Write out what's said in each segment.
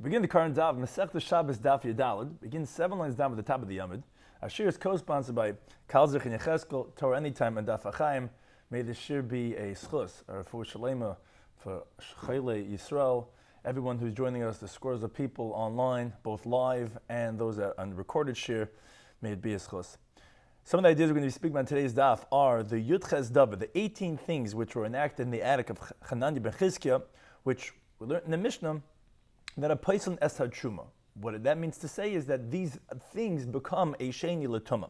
Begin the current Daf, Masechta Shabbos Daf Yadalid, begins 7 lines down at the top of the Yomid. Our shiur is co-sponsored by Kalzich and Yecheskel, Torah Anytime, and Daf Achaim. May the shiur be a schus, or for Shalema, for Chayle Yisrael, everyone who's joining us, the scores of people online, both live and those that are on recorded shiur, may it be a schus. Some of the ideas we're going to be speaking about in today's Daf are the Yudches David, the 18 things which were enacted in the attic of Hanani ben Chizkiah, which we learned in the Mishnah, that a paison es truma. What that means to say is that these things become a sheni l'tuma.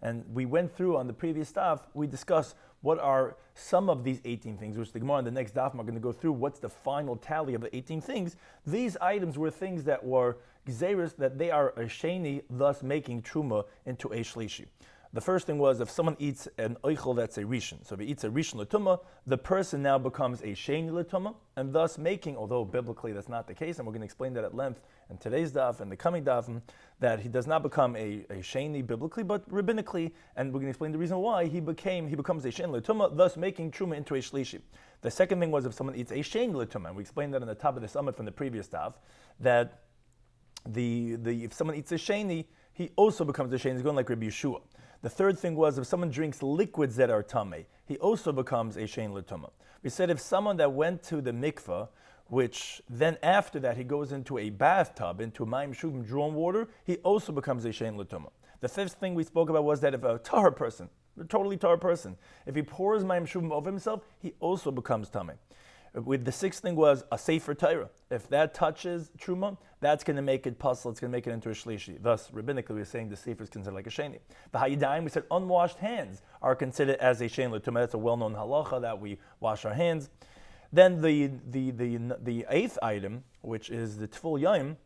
And we went through on the previous daf, we discussed what are some of these 18 things, which the Gemara in the next daf are going to go through what's the final tally of the 18 things. These items were things that were gzeirus, that they are a sheni, thus making truma into a shlishi. The first thing was if someone eats an oichel that's a rishon. So if he eats a rishon l'tumah, the person now becomes a sheni l'tumah, and thus making, although biblically that's not the case, and we're going to explain that at length in today's daf and the coming daf, that he does not become a sheni biblically, but rabbinically, and we're going to explain the reason why he becomes a sheni l'tumah, thus making truma into a shlishi. The second thing was if someone eats a sheni l'tumah, and we explained that on the top of the summit from the previous daf, that if someone eats a sheni, he also becomes a sheni. He's going like Rabbi Yeshua. The third thing was if someone drinks liquids that are tamei, he also becomes a shein l'tumah. We said if someone that went to the mikveh, which then after that he goes into a bathtub, into mayim shuvim, drawn water, he also becomes a shein l'tumah. The fifth thing we spoke about was that if a tahor person, a totally tahor person, if he pours mayim shuvim over himself, he also becomes tamei. With the sixth thing was a sefer Torah. If that touches truma, that's going to make it puzzle. It's going to make it into a shlishi. Thus, rabbinically, we're saying the sefer is considered like a sheni. The hayidayim, we said unwashed hands are considered as a sheni l'tumah. That's a well-known halacha that we wash our hands. Then the eighth item, which is the tful yom,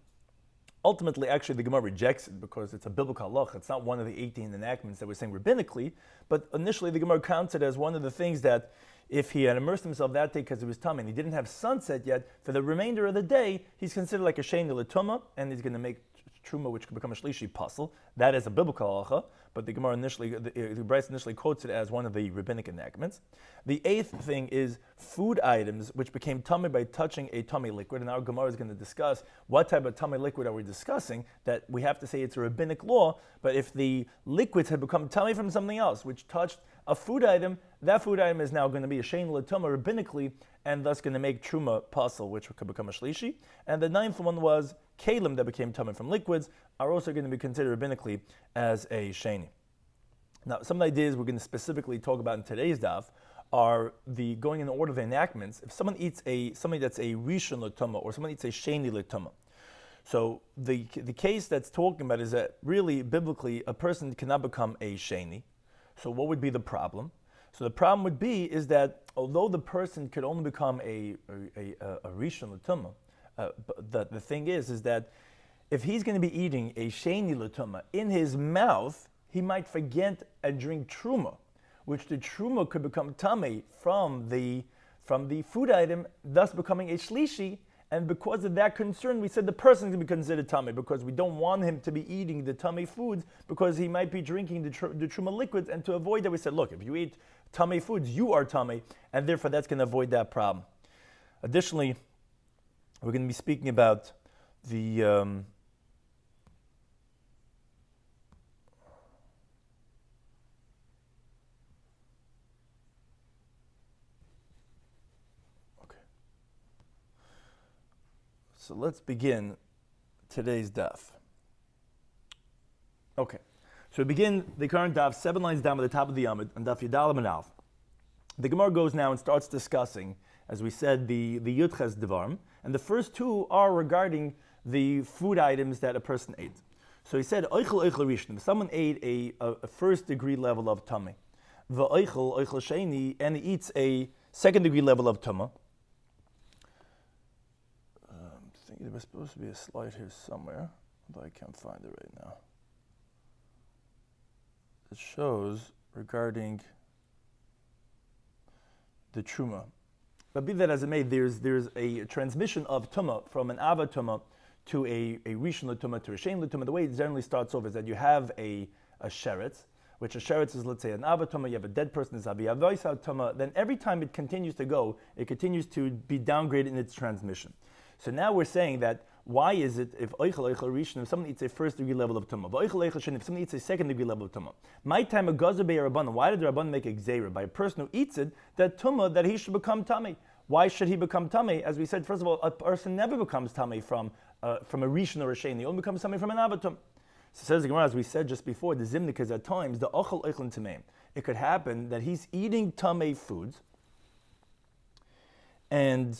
ultimately, actually, the Gemara rejects it because it's a biblical halacha. It's not one of the 18 enactments that we're saying rabbinically, but initially the Gemara counts it as one of the things that if he had immersed himself that day because it was tummy and he didn't have sunset yet, for the remainder of the day, he's considered like a sheni l'tumah, and he's going to make truma, which could become a shlishi puzzle. That is a biblical halacha, but the Gemara the Bryce initially quotes it as one of the rabbinic enactments. The eighth thing is food items which became tummy by touching a tummy liquid, and our Gemara is going to discuss what type of tummy liquid are we discussing, that we have to say it's a rabbinic law, but if the liquids had become tummy from something else, which touched a food item, that food item is now going to be a shein l'tumah rabbinically, and thus going to make truma puzzle, which could become a shlishi. And the ninth one was kalim that became tummy from liquids, are also going to be considered rabbinically as a sheni. Now, some of the ideas we're going to specifically talk about in today's daf are the going in the order of the enactments. If someone eats something that's a rishon l'tumah, or someone eats a sheni l'tumah, so the case that's talking about is that really biblically a person cannot become a sheni. So what would be the problem? So the problem would be is that although the person could only become a rishon l'tumah, the thing is that if he's going to be eating a sheni l'tumah in his mouth, he might forget and drink truma, which the truma could become tamei from the food item, thus becoming a shlishi. And because of that concern, we said the person can be considered tamei, because we don't want him to be eating the tamei foods, because he might be drinking the truma liquids. And to avoid that, we said, look, if you eat tamei foods, you are tamei, and therefore that's going to avoid that problem. Additionally, we're going to be speaking about the So let's begin today's daf. Okay, so we begin the current daf, 7 lines down at the top of the Yomid, on Daf Yadalim and Alf. The Gemara goes now and starts discussing, as we said, the Yudches Devarim, and the first two are regarding the food items that a person ate. So he said, Oichel Rishon, if someone ate a first degree level of tummy, Oichel Sheni, and he eats a second degree level of tumah. There was supposed to be a slide here somewhere, but I can't find it right now. It shows regarding the truma. But be that as it may, there's a transmission of tumah from an ava tumah to a rishon l'tumah to a shein l'tumah. The way it generally starts off is that you have a sheretz, which a sheretz is, let's say, an ava tumah. You have a dead person, is aviyavoisa tumah. Then every time it continues to go, it continues to be downgraded in its transmission. So now we're saying that why is it if someone eats a first degree level of tumah, if someone eats a second degree level of tumah? My time a gazer bei rabbanan. Why did the rabbanan make a gzeira by a person who eats it that tumah that he should become tummy? Why should he become tummy? As we said, first of all, a person never becomes tummy from a rishon or a sheni. He only becomes tummy from an avatum. So says the Gemara, as we said just before, the zimnik is at times the ochel eichlin tameim. It could happen that he's eating tamei foods, and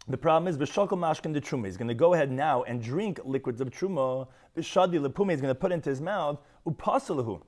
the problem is b'shakol mashkin de truma. He's going to go ahead now and drink liquids of truma. B'shadi lepuma. He's going to put into his mouth upasalahu.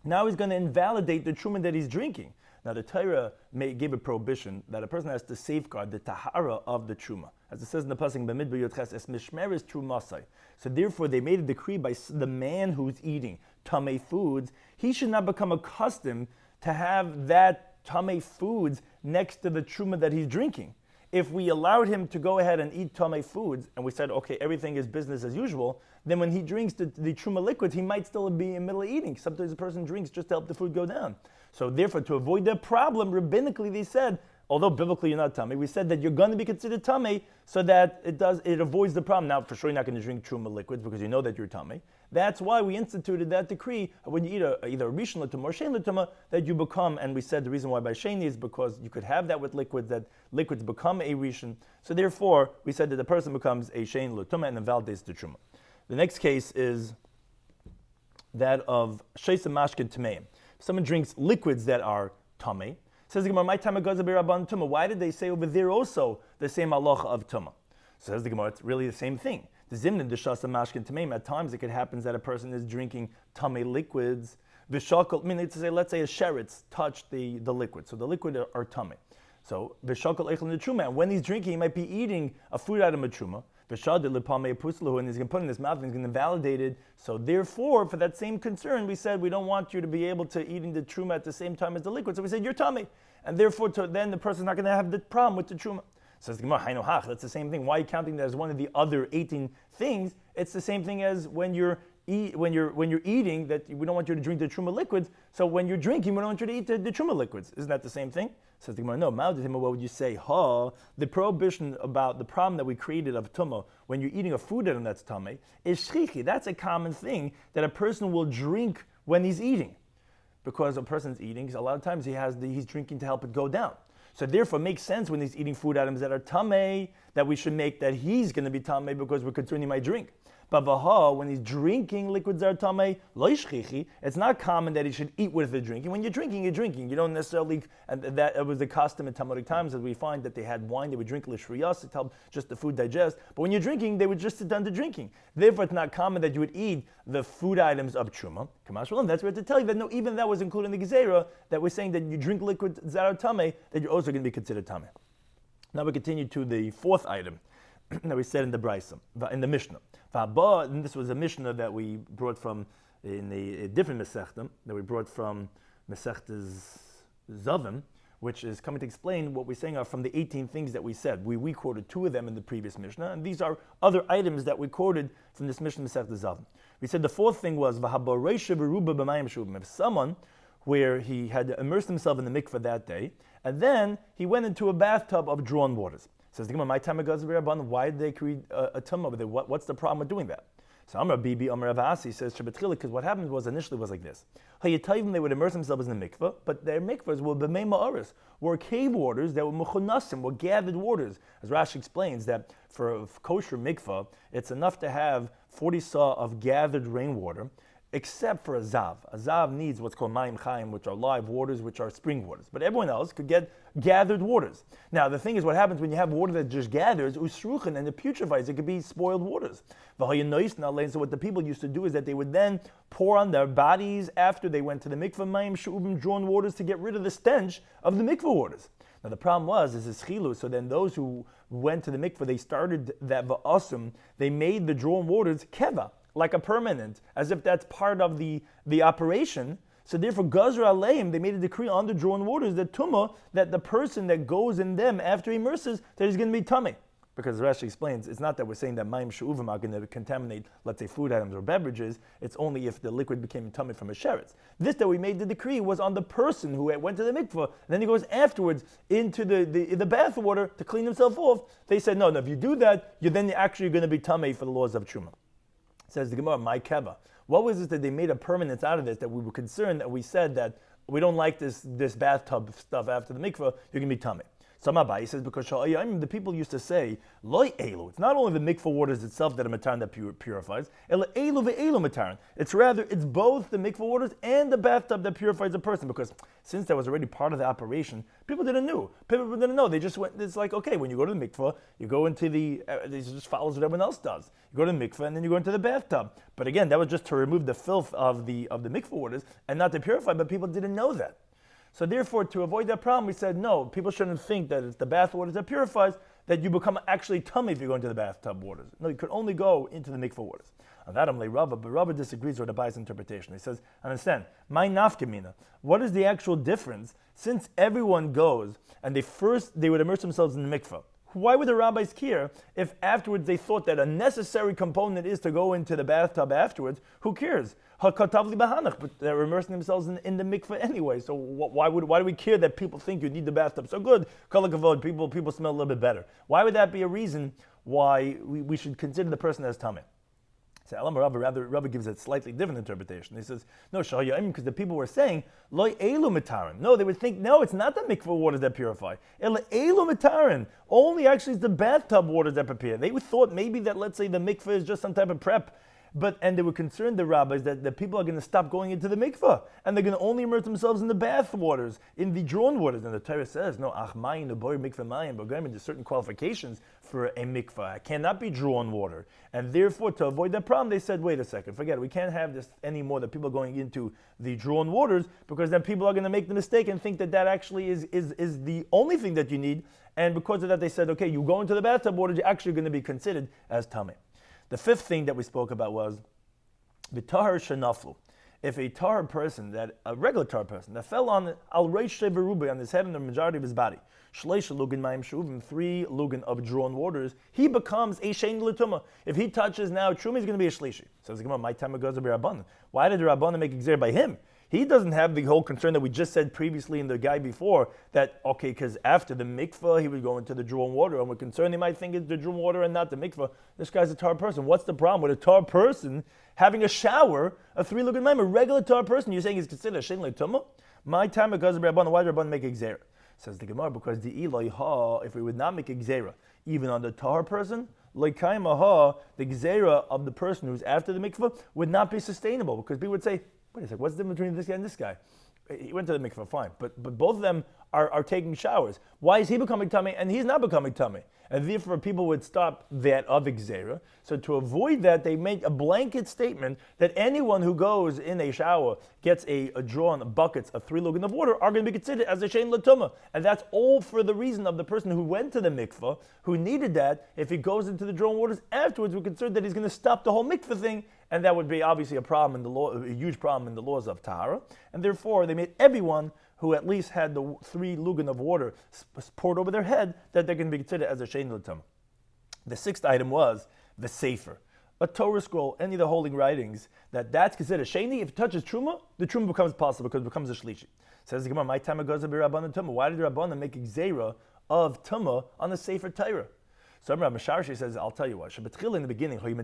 Now he's going to invalidate the truma that he's drinking. Now the Torah gave a prohibition that a person has to safeguard the tahara of the truma, as it says in the pasuk b'midbar yotches es mishmeres trumasai. So therefore, they made a decree by the man who's eating tamei foods. He should not become accustomed to have that tamei foods next to the truma that he's drinking. If we allowed him to go ahead and eat tamei foods, and we said, okay, everything is business as usual, then when he drinks the truma liquids, he might still be in the middle of eating. Sometimes a person drinks just to help the food go down. So therefore, to avoid that problem, rabbinically they said, although biblically you're not tummy, we said that you're going to be considered tummy so that it avoids the problem. Now, for sure, you're not going to drink truma liquids because you know that you're tummy. That's why we instituted that decree when you eat either a rishon l'tumah or shein l'tumah that you become. And we said the reason why by sheni is because you could have that with liquids, that liquids become a rishon. So therefore, we said that the person becomes a shein l'tumah and invalidates the truma. The next case is that of sheisem mashkin tameim. Someone drinks liquids that are tummy. Says the Gemara, my time goes rabban tumah. Why did they say over there also the same halacha of tumah? Says the Gemara, it's really the same thing. The zimnin d'shasa mashkin tameim. At times it could happen that a person is drinking tummy liquids. V'shakol, let's say a sheretz touched the liquid. So the liquid are tummy. So v'shakol eichlin truma. And when he's drinking, he might be eating a food item of truma. V'shadil lepamei puslahu, and he's going to put it in his mouth and he's going to validate it. So therefore, for that same concern, we said we don't want you to be able to eating the truma at the same time as the liquid. So we said you're tummy, and therefore then the person's not going to have the problem with the truma. Says the Gemara, Hainu hach. That's the same thing. Why are you counting that as one of the other 18 things? It's the same thing as when you're eating, that we don't want you to drink the truma liquids. So when you're drinking, we don't want you to eat the truma liquids. Isn't that the same thing? Says the Gemara, no. What would you say? The prohibition about the problem that we created of tumah when you're eating a food item that's tummy is shchichi. That's a common thing that a person will drink when he's eating, because a person's eating. A lot of times he's drinking to help it go down. So therefore, it makes sense when he's eating food items that are tamei that we should make that he's going to be tamei because we're concerned he might drink. But when he's drinking liquids that are tamei, lo yishchichi, it's not common that he should eat with the drinking. When you're drinking, you're drinking. You don't necessarily, and that was the custom in Talmudic times that we find that they had wine, they would drink lishriyas to help just the food digest. But when you're drinking, they would just sit down to drinking. Therefore, it's not common that you would eat the food items of truma. That's what we have to tell you, that no, even that was included in the gezerah, that we're saying that you drink liquids that are tamei, that you're also going to be considered tamei. Now we continue to the fourth item that we said in the Brisa, in the Mishnah. And this was a Mishnah that we brought from in a different Masechta, that we brought from Masechta's Zavim, which is coming to explain what we're saying are from the 18 things that we said. We quoted 2 of them in the previous Mishnah, and these are other items that we quoted from this Mishnah Masechta Zavim. We said the fourth thing was if someone where he had immersed himself in the mikveh that day, and then he went into a bathtub of drawn waters. Says the Gemara, my time ago, why did they create a tumah over there? What's the problem with doing that? So Amar Bibi, Amar Avasi says, because what happened was initially was like this. Hayatayim, they would immerse themselves in the mikveh, but their mikvahs were b'mei ma'aris, were cave waters that were mechunasim, were gathered waters. As Rashi explains that for a kosher mikveh, it's enough to have 40 saw of gathered rainwater, except for a zav. A zav needs what's called mayim chaim, which are live waters, which are spring waters. But everyone else could get gathered waters. Now, the thing is, what happens when you have water that just gathers, usruchen, and it putrefies, it could be spoiled waters. So what the people used to do is that they would then pour on their bodies after they went to the mikveh mayim she'ubim, drawn waters, to get rid of the stench of the mikveh waters. Now, the problem was, this is chilu, so then those who went to the mikveh, they started that va'asum, they made the drawn waters keva, like a permanent, as if that's part of the operation. So therefore, Gazra Aleim, they made a decree on the drawn waters that tumah, that the person that goes in them after he immerses, that he's going to be tummy. because Rashi explains, it's not that we're saying that mayim she'uvim are going to contaminate, let's say, food items or beverages. It's only if the liquid became tummy from a sheretz. This that we made the decree was on the person who went to the mikveh, and then he goes afterwards into the bath water to clean himself off. They said, no, if you do that, you're then actually going to be tummy for the laws of Truma. Says the Gemara, my keva. What was it that they made a permanence out of this, that we were concerned, that we said that we don't like this bathtub stuff after the mikveh, you're going to be tummy. Some Abai says because the people used to say loy elu. It's not only the mikveh waters itself that are mataran that purifies. Elu ve'elu mataran. It's both the mikveh waters and the bathtub that purifies a person. Because since that was already part of the operation, people didn't know. They just went. It's like, okay, when you go to the mikveh, you go into the. This just follows what everyone else does. You go to the mikveh and then you go into the bathtub. But again, that was just to remove the filth of the mikveh waters and not to purify. But people didn't know that. So therefore, to avoid that problem, we said, no, people shouldn't think that it's the bath waters that purifies, that you become actually tummy if you go into the bathtub waters. No, you could only go into the mikveh waters. On that, I'm like Rava, but Rava disagrees with Abai's interpretation. He says, understand, my nafkamina, what is the actual difference? Since everyone goes, and they would immerse themselves in the mikveh, why would the rabbis care if afterwards they thought that a necessary component is to go into the bathtub afterwards? Who cares? But they're immersing themselves in the mikveh anyway. So why do we care that people think you need the bathtub? So good, kol hakavod, people smell a little bit better. Why would that be a reason why we should consider the person as tameh? So Rabbi gives a slightly different interpretation. He says, no, because the people were saying, loy elu mitaran. No, they would think, no, it's not the mikveh waters that purify. Elu mitaran. Only actually it's the bathtub waters that prepare. They would thought maybe that, let's say, the mikveh is just some type of prep. And they were concerned, the rabbis, that the people are going to stop going into the mikveh, and they're going to only immerse themselves in the bath waters, in the drawn waters. And the Torah says, no, achmayin, the boy mikveh mayim, but there's certain qualifications for a mikveh. It cannot be drawn water. And therefore, to avoid that problem, they said, wait a second, forget it. We can't have this anymore, that people are going into the drawn waters, because then people are going to make the mistake and think that actually is the only thing that you need. And because of that, they said, okay, you go into the bathtub waters, you're actually going to be considered as tameh. The fifth thing that we spoke about was the tahar shenaflu. If a tahar person, a regular tahar person, that fell on al reish sheverubi, on his head and the majority of his body, shleisha lugan mayim shuvim, 3 lugan of drawn waters, he becomes a shein l'tumah. If he touches now truma, he's going to be a shlishi. Says the Gemara, my time goes to be rabbanan. Why did the rabbanan make exer by him? He doesn't have the whole concern that we just said previously in the guy before, that, okay, because after the mikveh, he would go into the drawn water, and we're concerned he might think it's the drawn water and not the mikveh. This guy's a tar person. What's the problem with a tar person having a shower, a 3 lugan mayim, a regular tar person? You're saying he's considered a shein l'tumah? My time because of Rabbanan. Why did Rabbanan make exera? Says the Gemara, because the ilay ha, if we would not make exera, even on the tar person, l'kaima ha, the exera of the person who's after the mikveh would not be sustainable, because people would say, wait a second, what's the difference between this guy and this guy? He went to the mikveh, fine, but both of them are taking showers. Why is he becoming tummy and he's not becoming tummy? And therefore people would stop that of Xera. So to avoid that, they make a blanket statement that anyone who goes in a shower, gets a drawn buckets of 3 lugan of water, are going to be considered as a shein l'tumah. And that's all for the reason of the person who went to the mikveh, who needed that. If he goes into the drawn waters afterwards, we're concerned that he's going to stop the whole mikveh thing, and that would be obviously a problem in the law, a huge problem in the laws of tahara. And therefore, they made everyone who at least had the 3 lugan of water poured over their head, that they can be considered as a shein l'tumah. The 6th item was the sefer, a Torah scroll, any of the holy writings, that's considered sheni. If it touches truma, the truma becomes possible because it becomes a shlishi. Says the Gemara, my time goes to be rabbanan tumah. Why did the rabbanan make exera of tumah on the sefer Torah? So Rabbi Misharshi says, I'll tell you what. In the beginning, what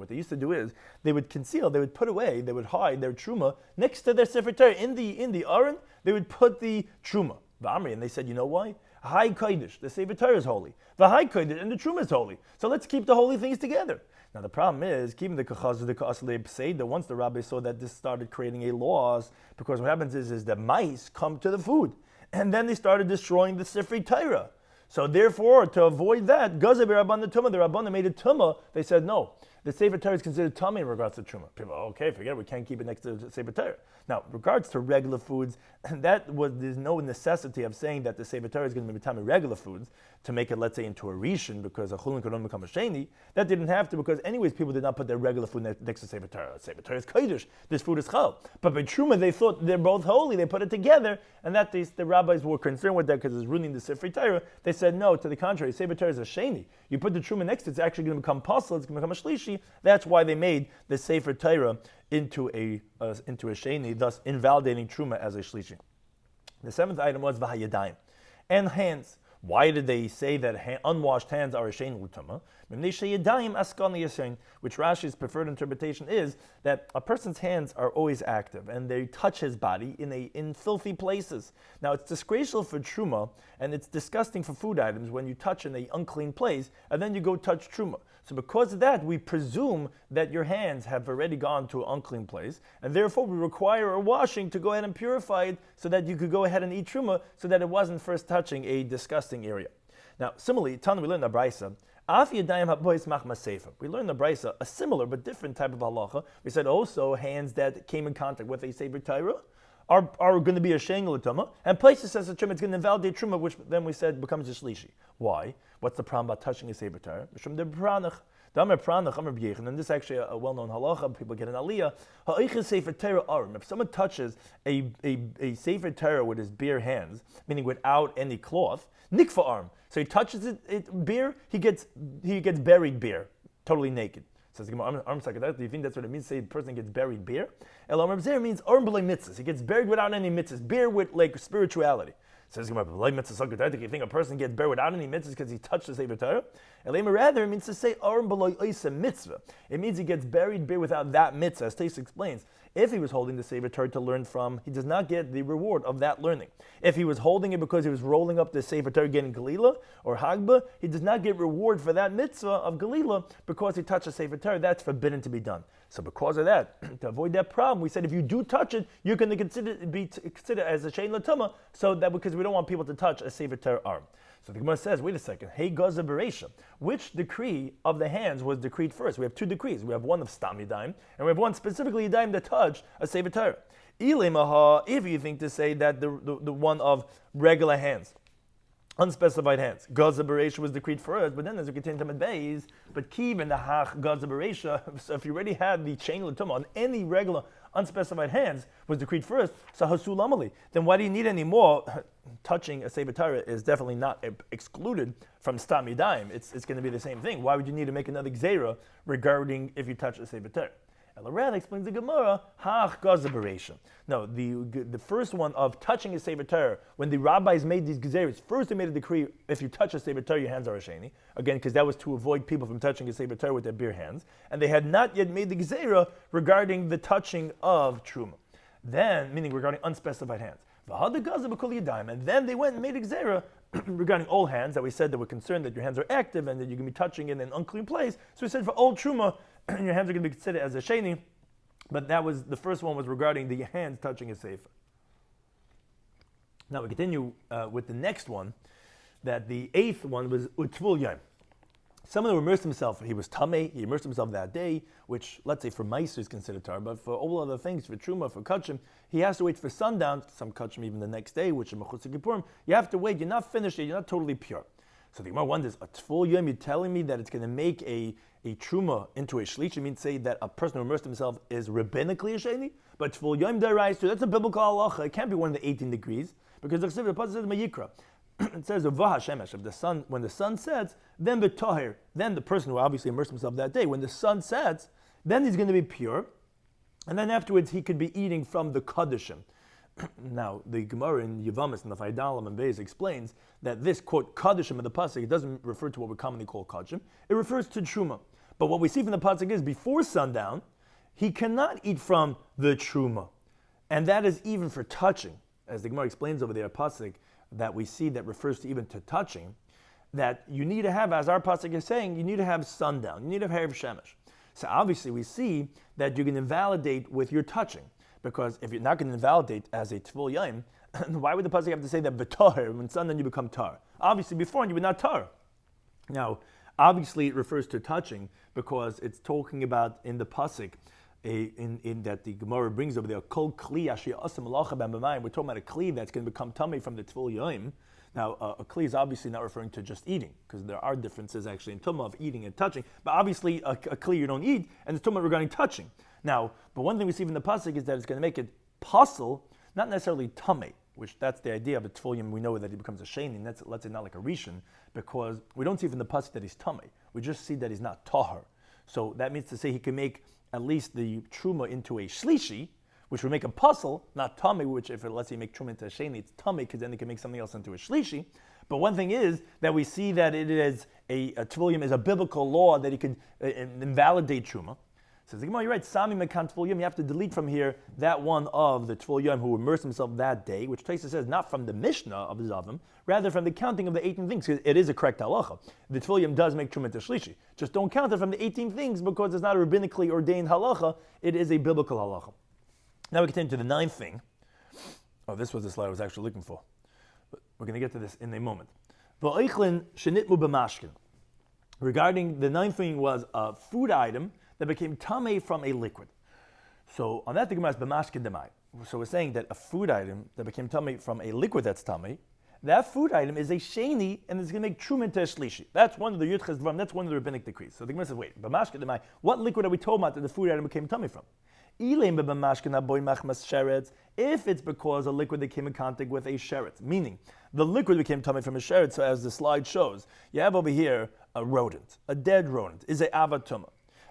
they used to do is they would conceal, they would put away, they would hide their truma next to their sefer Torah. In the aron, they would put the truma. And they said, you know why? High kodesh, the sefer Torah is holy. The high kodesh and the truma is holy. So let's keep the holy things together. Now the problem is keeping the kachaz, the ka'aslei pseida. Once the rabbi saw that this started creating a loss, because what happens is that mice come to the food, and then they started destroying the sefer Torah. So therefore, to avoid that, Gazav Rabban the Tumah, the Rabbanan made a Tumah. They said, no, the Sefer Torah is considered tummy in regards to truma. People, okay, forget it, we can't keep it next to the Sefer Torah. Now, in regards to regular foods, there's no necessity of saying that the Sefer Torah is going to be tummy regular foods to make it, let's say, into a rishon, because a chulin could only become a sheni. That didn't have to, because anyways, people did not put their regular food next to Sefer Torah. Sefer Torah is kodesh, this food is chal. But by truma, they thought they're both holy, they put it together, and that the rabbis were concerned with that because it's ruining the Sefer Torah. They said, no, to the contrary, Sefer Torah is a sheni. You put the truma next to it, it's actually going to become pasul, it's going to become a shlishi. That's why they made the Sefer Torah into a sheni, thus invalidating truma as a shlishi. The seventh item was v'hayadayim, and hands. Why did they say that unwashed hands are a sheni l'tumah? Which Rashi's preferred interpretation is that a person's hands are always active and they touch his body in filthy places. Now it's disgraceful for truma and it's disgusting for food items when you touch in an unclean place and then you go touch truma. So because of that, we presume that your hands have already gone to an unclean place, and therefore we require a washing to go ahead and purify it so that you could go ahead and eat truma, so that it wasn't first touching a disgusting area. Now, similarly, Tana, we learn in the Braisa, we learned in the Braisa a similar but different type of halacha. We said also hands that came in contact with a Sefer Torah are going to be a sheni l'tumah, and places says a truma, it's going to invalidate truma, which then we said becomes a shlishi. Why? What's the problem about touching a Sefer Torah? And this is actually a well-known halacha. People get an aliyah. If someone touches a Sefer Torah with his bare hands, meaning without any cloth, nikfa arm. So he touches it bare, he gets buried bare, totally naked. Says do you think that's what it means to say the person gets buried bare? El Zer means arm b'lei mitzvahs. He gets buried without any mitzvahs, bare with like spirituality. Says you think a person gets buried without any mitzvahs because he touched the Sefer Torah? Rather, it means to say arm b'lei oisa mitzvah. It means he gets buried bare without that mitzvah. As Tais explains, if he was holding the Sefer Torah to learn from, he does not get the reward of that learning. If he was holding it because he was rolling up the Sefer Torah getting Galila or Hagba, he does not get reward for that mitzvah of Galila because he touched the Sefer Torah. That's forbidden to be done. So because of that, to avoid that problem, we said if you do touch it, you're going to consider it as a sheni l'tumah, so that because we don't want people to touch a Sefer Torah arm. So the Gemara says, wait a second, hey gaza bereisha, which decree of the hands was decreed first? We have two decrees. We have one of stam yadayim, and we have one specifically yadayim that touched a Sefer Torah. If you think to say that the one of regular hands, unspecified hands, gaza bereisha was decreed first, but then as we continue to Beis, but kiv and the hach gaza bereisha, so if you already had the sheni l'tumah on any regular unspecified hands was decreed first, so hasul amali, then why do you need any more? Touching a Sefer Torah is definitely not excluded from stam yadayim. It's going to be the same thing. Why would you need to make another gzeira regarding if you touch a Sefer Torah? Elorad explains the Gemara, hach gaza bereisha. No, the first one of touching a Sefer Torah, when the rabbis made these gezeiros, first they made a decree, if you touch a Sefer Torah, your hands are a sheni. Again, because that was to avoid people from touching a Sefer Torah with their bare hands. And they had not yet made the gezeira regarding the touching of truma. Then, meaning regarding unspecified hands. And then they went and made a gezeira regarding all hands, that we said that we're concerned that your hands are active and that you're going to be touching in an unclean place. So we said for all truma, your hands are going to be considered as a sheni, but that was the first one was regarding the hands touching a sefer. Now we continue with the next one, that the eighth one was utvul yom. Someone who immersed himself, he was tamei, he immersed himself that day, which let's say for meiser is considered tar, but for all other things, for truma, for kachim, he has to wait for sundown, some kachim even the next day, which is mechutz kippurim. You have to wait, you're not finished yet, you're not totally pure. So the Gemara wonders, a tful yom, you're telling me that it's going to make a truma into a shlish? It means say that a person who immersed himself is rabbinically a sheni, but tful yom derais, so that's a biblical halacha. It can't be one of the 18 degrees, because the pasuk says mayikra. It says v'ha shemesh, if the sun, when the sun sets, then b'tahir, then the person who obviously immersed himself that day, when the sun sets, then he's going to be pure, and then afterwards he could be eating from the kadishim. Now, the Gemara in Yevamis and the Faidalim and Beis explains that this, quote, kadishim of the pasuk, it doesn't refer to what we commonly call kadishim, it refers to truma. But what we see from the pasuk is, before sundown, he cannot eat from the truma. And that is even for touching. As the Gemara explains over there, pasuk, that we see that refers to even to touching, that you need to have, as our pasuk is saying, you need to have sundown, you need to have Erev Shemesh. So obviously we see that you can invalidate with your touching, because if you're not going to invalidate as a Tvul Yom, why would the pasuk have to say that v'tahir, when sundown you become tar? Obviously before you were not tar. Now, Obviously, it refers to touching because it's talking about in the pasuk, in that the Gemara brings over there, kol kli asher ya'aseh malacha b'mayim. We're talking about a kli that's going to become tummy from the tvul yom. Now, a kli is obviously not referring to just eating, because there are differences actually in tumah of eating and touching. But obviously, a kli you don't eat, and it's tumah regarding touching. Now, but one thing we see from the pasuk is that it's going to make it pasul, not necessarily tummy, which that's the idea of a tvul yom. We know that he becomes a sheni, and that's, let's say, not like a rishon, because we don't see from the pasuk that he's tummy. We just see that he's not tahar. So that means to say he can make at least the truma into a shlishi, which would make a puzzle, not tummy, which if let's say you make truma into a sheni, it's tummy, because then they can make something else into a shlishi. But one thing is that we see that it is a tvul yom is a biblical law that he could invalidate truma. Says the Gemara, you're right, Sami Mekan Tvul Yom, you have to delete from here that one of the Tvul Yom who immersed himself that day, which Taisa says not from the Mishnah of the Zavim, rather from the counting of the 18 things, because it is a correct halacha. The Tvul Yom does make Truma to Shlishi. Just don't count it from the 18 things because it's not a rabbinically ordained halacha, it is a biblical halacha. Now we continue to the 9th thing. Oh, this was the slide I was actually looking for. But we're going to get to this in a moment. V'oichlin shenitmu b'mashkin. Regarding the 9th thing was a food item that became tamei from a liquid. So on that the Gemara is b'mashkin demai. So we're saying that a food item that became tamei from a liquid that's tamei, that food item is a sheni and it's going to make truma into a shlishi. That's one of the yudches dvarim. That's one of the rabbinic decrees. So the Gemara says, wait, b'mashkin demai. What liquid are we told about that the food item became tamei from? If it's because a liquid that came in contact with a sheret, meaning the liquid became tamei from a sheret. So as the slide shows, you have over here a rodent, a dead rodent, is a avatuma.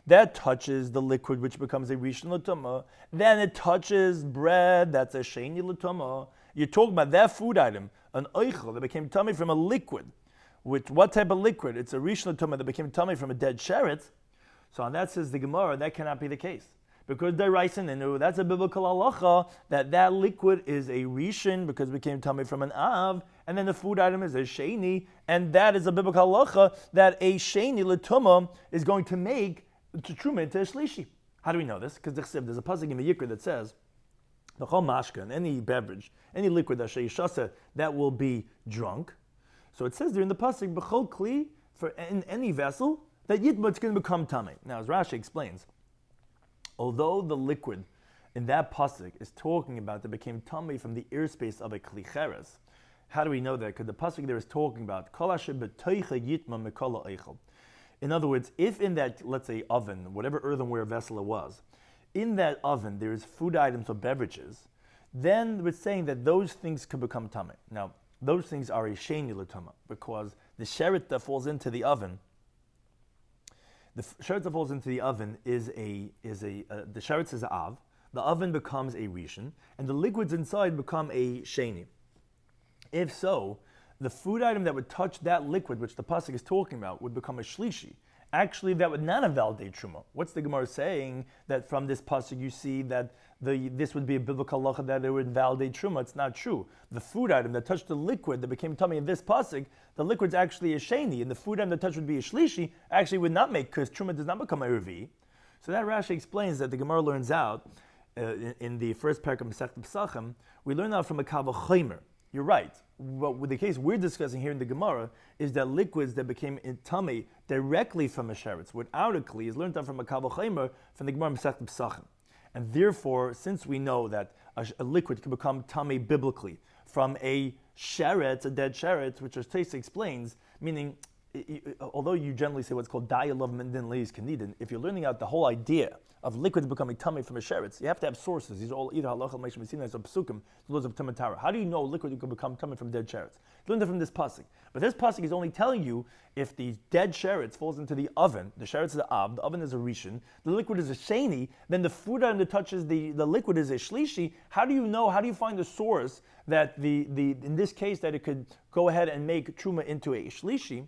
That touches the liquid, which becomes a rishon l'tumah. Then it touches bread, that's a sheni l'tumah. You're talking about that food item, an oichel that became tummy from a liquid. What type of liquid? It's a rishon l'tumah that became tummy from a dead sheret. So on that says the Gemara, that cannot be the case. Because that's a biblical halacha, that liquid is a rishon because it became tummy from an av, and then the food item is a sheni, and that is a biblical halacha that a sheni l'tumah is going to make to truma into a shlishi. How do we know this? Because there's a pasuk in the Yikra that says, the chol mashka, any beverage, any liquid that will be drunk. So it says there in the pasuk, b'chol kli, for in any vessel, that yitma it's going to become tamei. Now as Rashi explains, although the liquid in that pasuk is talking about that became tamei from the airspace of a kli cheres, how do we know that? Because the pasuk there is talking about kol asher b'toicha yitma mekol ha'eichel. In other words, if in that, let's say, oven, whatever earthenware vessel it was, in that oven there's food items or beverages, then we're saying that those things could become tamei. Now, those things are a sheni l'tumah because the sheret that falls into the oven, the sheret that falls into the oven the sheret is a av, the oven becomes a rishon, and the liquids inside become a sheni. If so, the food item that would touch that liquid, which the pasuk is talking about, would become a shlishi. Actually, that would not invalidate truma. What's the Gemara saying? That from this pasuk you see that this would be a biblical halacha that it would invalidate truma. It's not true. The food item that touched the liquid that became tummy in this pasuk, the liquid's actually a sheni, and the food item that touched would be a shlishi, actually would not make, because truma does not become a revi. So that Rashi explains that the Gemara learns out in the first parak of Masechet Pesachim, we learn out from a kal v'chomer. You're right. But with the case we're discussing here in the Gemara is that liquids that became in tummy directly from a sheretz, without a kli, is learned out from a kal v'chomer from the Gemara Masechet Pesachim. And therefore, since we know that a liquid can become tummy biblically from a sheretz, a dead sheretz, which as Taisa explains, meaning, although you generally say what's called dayalav mendin leis kanidin, if you're learning out the whole idea of liquids becoming tummy from a sheretz, you have to have sources. These are all either halacha, meishim, mesinas, or psukim, those of tamatara. How do you know liquid can become tummy from dead sheretz? You learn that from this pasuk. But this pasuk is only telling you if the dead sheretz falls into the oven, the sheretz is a av, the oven is a rishon, the liquid is a sheni, then the food item that touches the liquid is a shlishi. How do you know, how do you find the source that in this case that it could go ahead and make truma into a shlishi?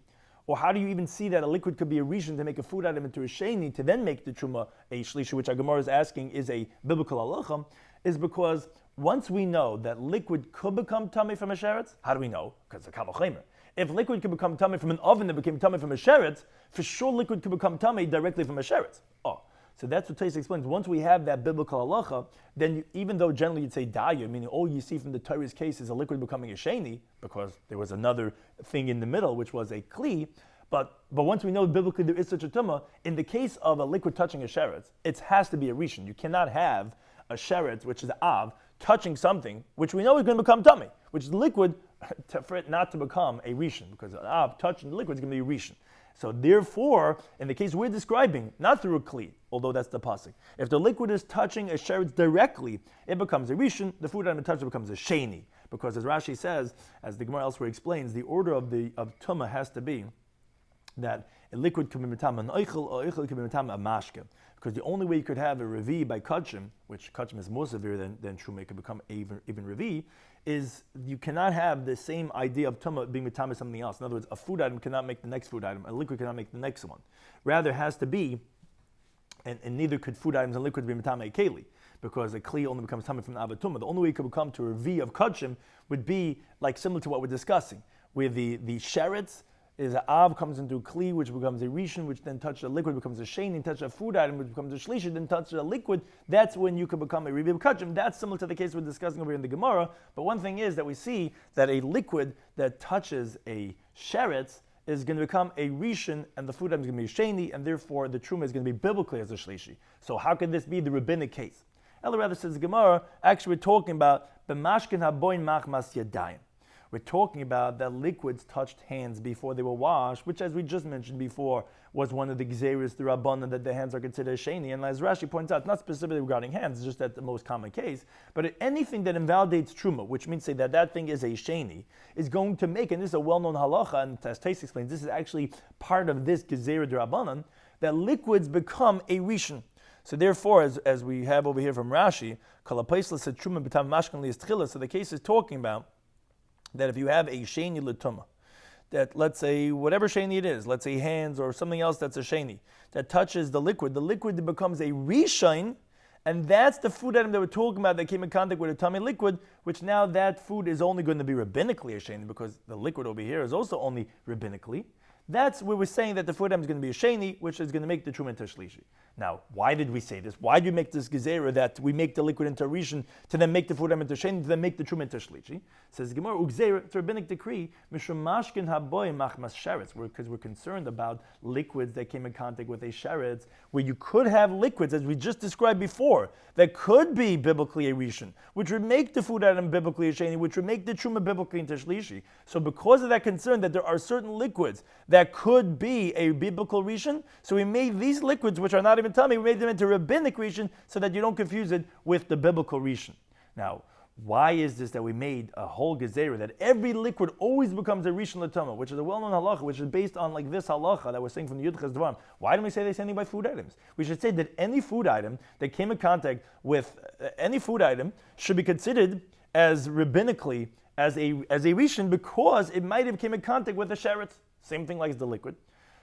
Or how do you even see that a liquid could be a rishon to make a food item into a sheni to then make the truma a shlishi, which our Gemara is asking is a biblical halacha, is because once we know that liquid could become tummy from a sheretz, how do we know? Because it's a kal v'chomer. If liquid could become tummy from an oven that became tummy from a sheretz, for sure liquid could become tummy directly from a sheretz. Oh, so that's what Taisa explains. Once we have that biblical halacha, then even though generally you'd say daya, meaning all you see from the Torah's case is a liquid becoming a sheni, because there was another thing in the middle, which was a kli, But once we know biblically there is such a tumah, in the case of a liquid touching a sheretz, it has to be a rishon. You cannot have a sheretz, which is av, touching something which we know is going to become tummy, which is liquid, for it not to become a rishon, because an av touching the liquid is going to be a rishon. So therefore, in the case we're describing, not through a kli, although that's the pasuk, if the liquid is touching a sheretz directly, it becomes a rishon. The food item it touches becomes a sheni, because as Rashi says, as the Gemara elsewhere explains, the order of tumah has to be that a liquid can be mitam an oichel, or oichel can be mitam a mashke. Because the only way you could have a revi by kachim, which kachim is more severe than truma, it could become even revi, is you cannot have the same idea of tumah being mitam as something else. In other words, a food item cannot make the next food item, a liquid cannot make the next one. Rather, it has to be, and neither could food items and liquids be mitam a keli, because a kli only becomes tamid from the abatuma. The only way you could become to a revi of kachim would be like similar to what we're discussing, where the sheretz is an av comes into a kli, which becomes a rishon, which then touches a liquid, becomes a sheni, touches a food item, which becomes a shlishi, then touches a liquid. That's when you can become a ribib kachim. That's similar to the case we're discussing over here in the Gemara. But one thing is that we see that a liquid that touches a sheretz is going to become a rishon, and the food item is going to be a sheni, and therefore the truma is going to be biblically as a shlishi. So how could this be the rabbinic case? Ella rather says the Gemara, actually we're talking about b'mashkin haboin machmas yadayim. We're talking about that liquids touched hands before they were washed, which, as we just mentioned before, was one of the gzeirus, the rabbanan, that the hands are considered sheni. And as Rashi points out, not specifically regarding hands, just that the most common case, but anything that invalidates truma, which means say that thing is a sheni, is going to make, and this is a well-known halacha, and as Tais explains, this is actually part of this gezeirah de rabbanan, that liquids become a rishon. So therefore, as we have over here from Rashi, so the case is talking about that if you have a sheni l'tumah, that let's say whatever sheni it is, let's say hands or something else that's a sheni, that touches the liquid becomes a rishon, and that's the food item that we're talking about that came in contact with a tummy liquid, which now that food is only going to be rabbinically a sheni, because the liquid over here is also only rabbinically. That's where we're saying that the food item is going to be a sheni, which is going to make the truma into shlishi. Now, why did we say this? Why do we make this gezerah that we make the liquid into a rishon to then make the food item into sheni, to then make the truma into shlishi? Says Gemara, ugzerah, it's a rabbinic decree, mishum mashkin haboy machmas sheretz, because we're concerned about liquids that came in contact with a sheretz, where you could have liquids, as we just described before, that could be biblically a rishon, which would make the food item biblically a sheni, which would make the truma biblically into shlishi. So because of that concern that there are certain liquids that could be a biblical rishon, so we made these liquids, which are not even tummy, we made them into rabbinic rishon, so that you don't confuse it with the biblical rishon. Now, why is this that we made a whole gezerah that every liquid always becomes a rishon l'tumah, which is a well-known halacha, which is based on like this halacha that we're saying from the Yud Ches Dvarim? Why don't we say this only by food items? We should say that any food item that came in contact with any food item should be considered as rabbinically as a rishon, because it might have came in contact with a sheretz. Same thing like the liquid.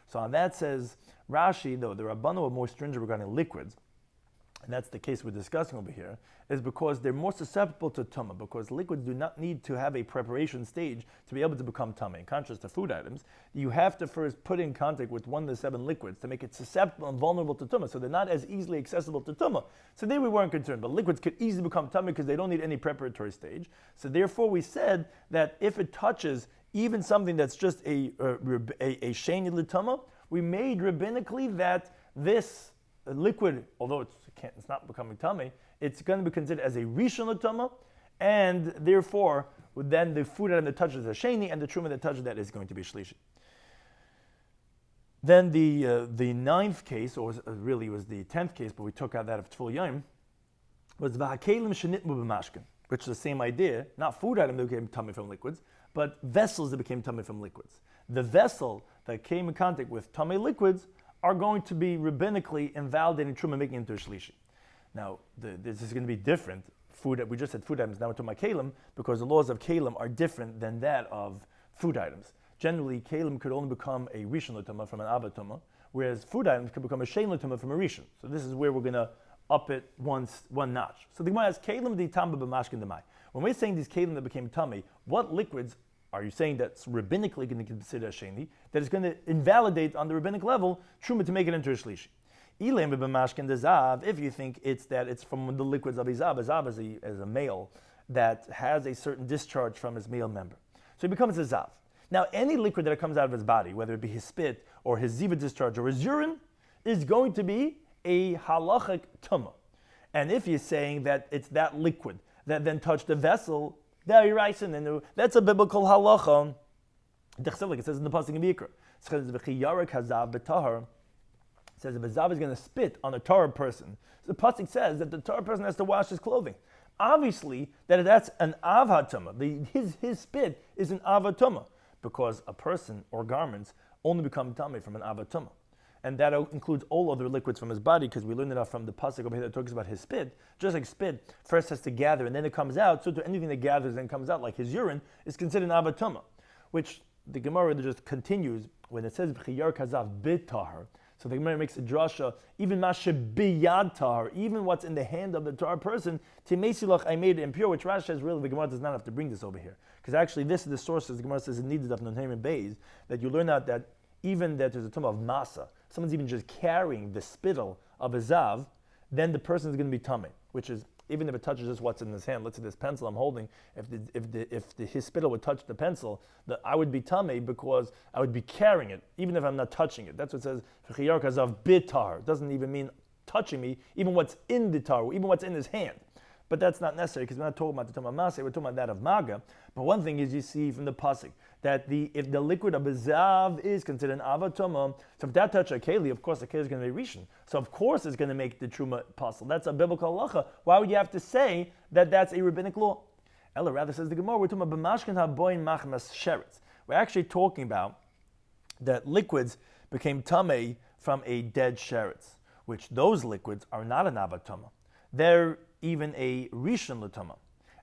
So on that says Rashi, though the Rabbanu are more stringent regarding liquids, and that's the case we're discussing over here, is because they're more susceptible to tumah, because liquids do not need to have a preparation stage to be able to become tumah. In contrast to food items, you have to first put in contact with one of the 7 liquids to make it susceptible and vulnerable to tumah, so they're not as easily accessible to tumah. So there we weren't concerned, but liquids could easily become tumah because they don't need any preparatory stage. So therefore we said that if it touches even something that's just a sheni l'tumah, we made rabbinically that this liquid, although it's not becoming tummy, it's going to be considered as a rishon l'tumah, and therefore then the food item that touches a sheni and the truma that touches that is going to be shlishi. Then the 9th case, or really was the 10th case, but we took out that of Tful Yom, was v'hakelim shenitmu b'mashkin, which is the same idea, not food item that became tummy from liquids, but vessels that became tummy from liquids. The vessel that came in contact with tummy liquids are going to be rabbinically invalidating truma, making it into a shlishi. Now, this is going to be different. We just said food items, now we're talking about kalim, because the laws of kalim are different than that of food items. Generally, kalim could only become a rishon l'tumah from an abatuma, whereas food items could become a shein l'tumah from a rishon. So this is where we're going to up it one notch. So the Gemara has kalim di tamba b'mashkin demai. When we're saying these kalim that became tummy, what liquids are you saying that's rabbinically going to consider a sheni, that is going to invalidate on the rabbinic level truma to make it into a shlishi? If you think it's from the liquids of Izav, Izav is a male that has a certain discharge from his male member. So he becomes a Zav. Now, any liquid that comes out of his body, whether it be his spit or his ziva discharge or his urine, is going to be a halachic tumah. And if you're saying that it's that liquid that then touched the vessel, that's a biblical halacha. Like it says in the pasuk in Vayikra. It says if a zav is going to spit on a Torah person, the pasuk says that the Torah person has to wash his clothing. Obviously, that's an avatuma. His spit is an avatuma because a person or garments only become tummy from an avatuma. And that includes all other liquids from his body, because we learned it from the pasuk over here that talks about his spit. Just like spit first has to gather and then it comes out, so to anything that gathers and comes out, like his urine, is considered an avatuma, which the Gemara just continues when it says b'chiyar kazav b'tahar. So the Gemara makes a drasha, even mashe biyad tahar, even what's in the hand of the tahar person, timesilach I made it impure, which Rashi says really the Gemara does not have to bring this over here, because actually this is the source. The Gemara says it needs of Nunheim and Beis, that you learn out that even that there's a tumah of masa, someone's even just carrying the spittle of a zav, then the person is going to be tummy, which is, even if it touches just what's in his hand, let's say this pencil I'm holding, if his spittle would touch the pencil, I would be tummy because I would be carrying it, even if I'm not touching it. That's what it says, v'chiyar kazav bitar. It doesn't even mean touching me, even what's in the tar, even what's in his hand. But that's not necessary, because we're not talking about the tumah maseh, we're talking about that of maga. But one thing is, you see from the pasuk that if the liquid of a zav is considered an avatuma, so if that touch a keli, of course the keli is going to be rishon. So of course it's going to make the truma possible. That's a biblical halacha. Why would you have to say that that's a rabbinic law? Ella rather says the Gemara, we're talking about b'mashkin haboin machmas sheretz. We're actually talking about that liquids became tamei from a dead sheretz, which those liquids are not an avatuma. They're even a rishon l'tuma.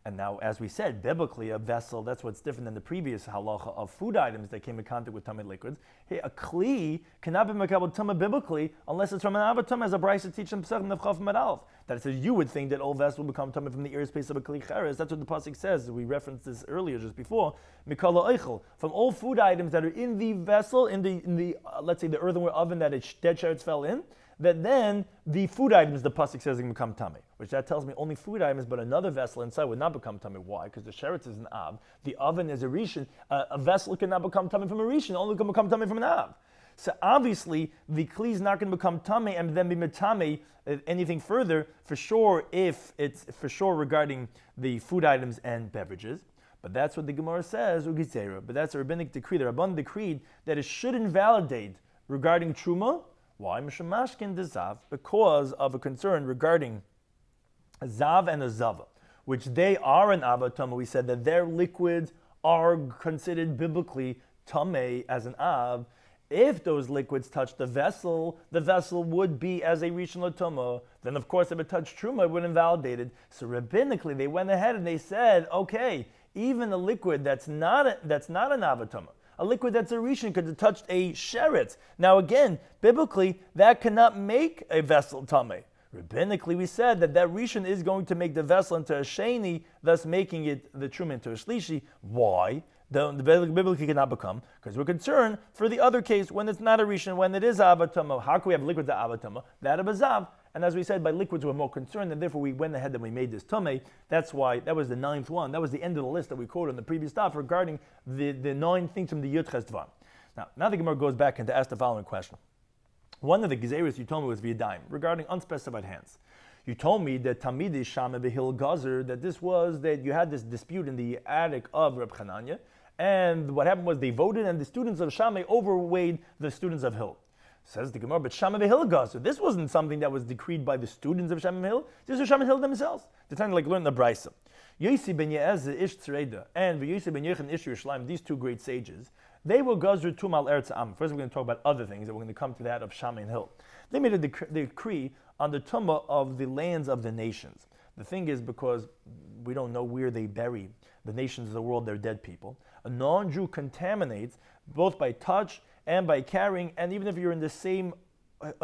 And now, as we said, biblically, a vessel, that's what's different than the previous halacha of food items that came in contact with tummy liquids. Hey, a kli cannot be makabel tumah biblically unless it's from an avatuma, as a brayso teaches in Pesach Nefchav Medalef. That it says you would think that all vessels will become tummy from the ear space of a kli cheres. That's what the pasuk says. We referenced this earlier, just before. Mikala eichel, from all food items that are in the vessel, in the let's say the earthenware oven that a dead sheretz fell in, that then the food items, the pasuk says, can become tummy, which that tells me only food items, but another vessel inside would not become tummy. Why? Because the sheretz is an av, the oven is a rishon. A vessel cannot become tummy from a rishon, only can become tummy from an av. So obviously, the kli is not going to become tummy and then be metame anything further, for sure, if it's for sure regarding the food items and beverages. But that's what the Gemara says, ugizera. But that's a rabbinic decree. The Rabban decreed that it should invalidate regarding truma. Why? Mishmashkin de zav, because of a concern regarding a zav and a zava, which they are an avatama. We said that their liquids are considered biblically tamei as an av. If those liquids touch the vessel would be as a rishon l'tuma. Then, of course, if it touched truma, it would invalidate it. So rabbinically, they went ahead and they said, okay, even a liquid that's not an avatama, a liquid that's a rishon because it touched a sheretz. Now again, biblically, that cannot make a vessel tamei. Rabbinically, we said that rishon is going to make the vessel into a sheni, thus making it the truma into a shlishi. Why? The biblically cannot become, because we're concerned for the other case when it's not a rishon, when it is avatama. How can we have liquids that avatama? That of a zav. And as we said, by liquids we're more concerned, and therefore we went ahead and we made this tamei. That's why that was the ninth one. That was the end of the list that we quoted in the previous Daf regarding the 9 things from the Yud Ches Dvar. Now the Gemara goes back and to ask the following question. One of the gezeres you told me was v'yadayim, regarding unspecified hands. You told me that Tamidi Shama Behil Gazer, that this was that you had this dispute in the attic of Reb Chananya, and what happened was they voted, and the students of Shammai overweighed the students of Hill. Says the Gemara, but Shammai Hill Gazer, this wasn't something that was decreed by the students of Shammai Hill. This was Shammai Hill themselves. They're trying to learn the Brisa. Yosi ben Ye'ezeh ish Tzreida and Yosi ben Yechon ish Yerushalayim, these two great sages, they were Gazer Tumal Eretz Am. First, we're going to talk about other things, and we're going to come to that of Shammai Hill. They made a decree on the Tumah of the lands of the nations. The thing is, because we don't know where they bury the nations of the world, their dead people, a non-Jew contaminates both by touch and by carrying, and even if you're in the same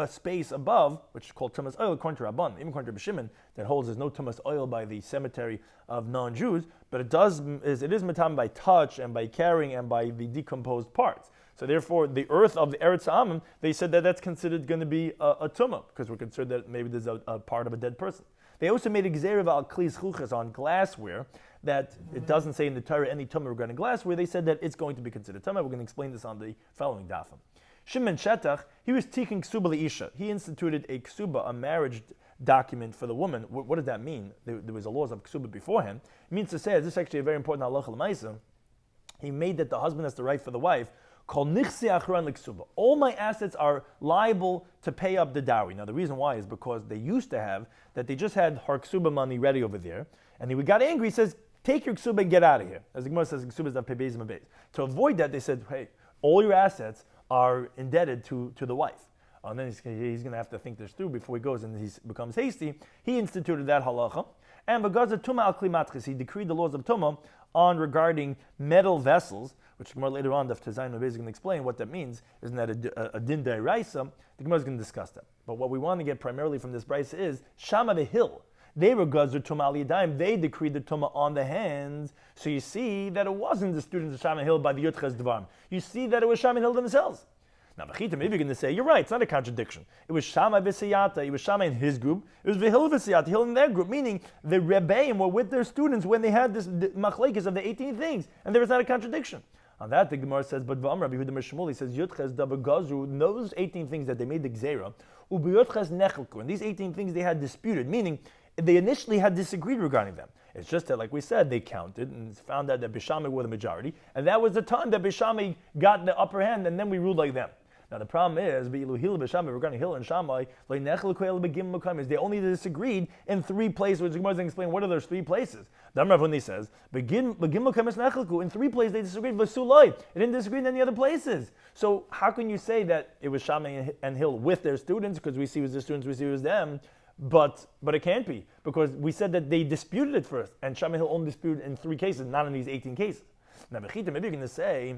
space above, which is called tumas oil, according to Rabban, even according to Rabbi Shimon, that holds there's no tumas oil by the cemetery of non-Jews, but it is matam by touch and by carrying and by the decomposed parts. So therefore, the earth of the Eretz Amim, they said that that's considered going to be a tumah, because we're concerned that maybe there's a part of a dead person. They also made a gzeira al klis chuches on glassware, that it doesn't say in the Torah any tumah regarding glass, where they said that it's going to be considered tumah. We're going to explain this on the following dafim. Shimon Shetach, he was tikkun ksuba l'isha. He instituted a ksuba, a marriage document for the woman. What does that mean? There was a laws of ksuba beforehand. It means to say, this is actually a very important halacha l'maisa. He made that the husband has the right for the wife. Kol nichse achran l'ksuba. All my assets are liable to pay up the dowry. Now the reason why is because they used to have that they just had her ksuba money ready over there, and he got angry. He says, "Take your ksuba and get out of here." As the Gemara says, "Ksuba is not pebezim abeis." To avoid that, they said, "Hey, all your assets are indebted to the wife." And then he's going to have to think this through before he goes and he becomes hasty. He instituted that halacha. And because of Tumah al Klimatchis, he decreed the laws of Tumah on regarding metal vessels, which more later on, Daf Tezayin is going to explain what that means. Isn't that a din deraisa? The Gemara is going to discuss that. But what we want to get primarily from this brisa is Shama the hill. They were Gazur Tumah al Yadayim. They decreed the Tumah on the hands. So you see that it wasn't the students of Shama Hill by the Yutches Dvarim. You see that it was Shama Hill themselves. Now, Bechita, maybe you're going to say, you're right, it's not a contradiction. It was Shammai v'Siyata, it was Shammai in his group, it was V'hil v'Siyata, Hill in their group, meaning the Rebbeim were with their students when they had this machlekes of the 18 things, and there was not a contradiction. On that, the Gemara says, but V'am Rabbi Yehuda Meshmuli says, Yutches Dabar Gazru, those 18 things that they made the Gzeira, U'b'Yutches Nechelku, and these 18 things they had disputed, meaning they initially had disagreed regarding them. It's just that, like we said, they counted and found out that Bishamai were the majority, and that was the time that Bishamai got the upper hand, and then we ruled like them. Now the problem is, regarding Hill and Shammai, they only disagreed in 3 places, which the Gemara is going to explain what are those 3 places. The Amar Avuni says, in 3 places they disagreed, but Sulai, they didn't disagree in any other places. So how can you say that it was Shammai and Hill with their students, because we see it was the students, we see it was them, but it can't be, because we said that they disputed it first, and Shammai Hill only disputed in 3 cases, not in these 18 cases. Now Bechita, maybe you're going to say,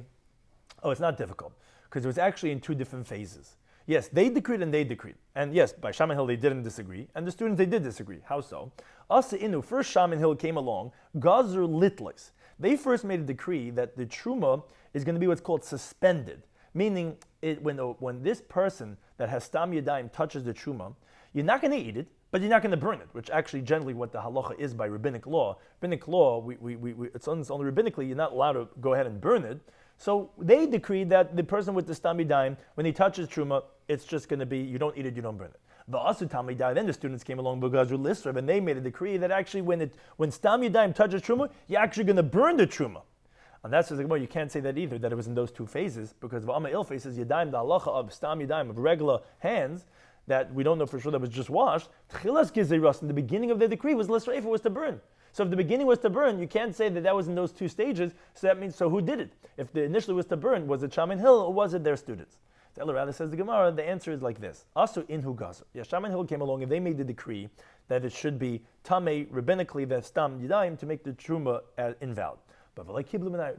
oh, it's not difficult, because it was actually in 2 different phases. Yes, they decreed and they decreed. And yes, by Shammai Hill they didn't disagree, and the students they did disagree. How so? Asa Inu, first Shammai Hill came along, Gazer Litlis. They first made a decree that the Truma is going to be what's called suspended, meaning when this person that has Stam Yadayim touches the Truma, you're not going to eat it, but you're not going to burn it, which actually generally what the halacha is by rabbinic law. Rabbinic law, it's only rabbinically, you're not allowed to go ahead and burn it. So they decreed that the person with the Stam Yadayim, when he touches Truma, it's just going to be, you don't eat it, you don't burn it. The Asu Tamidai, then the students came along because of Lisrav, and they made a decree that actually when Stam Yadayim touches Truma, you're actually going to burn the Truma. And that's just like, well, you can't say that either, that it was in those 2 phases, because V'ama Il faces Yadayim, the halacha of Stam Yadayim, of regular hands, that we don't know for sure that was just washed. Tchilas Gizeras, in the beginning of the decree, was Lisrav, was to burn. So if the beginning was to burn, you can't say that was in those 2 stages, so that means, so who did it? If the initially was to burn, was it Shaman Hill or was it their students? So Elarada says the Gemara, the answer is like this. Asu inhu gazer. Yeah, Shaman Hill came along and they made the decree that it should be Tamei, rabbinically, the Stam Yadayim, to make the Truma invalid. But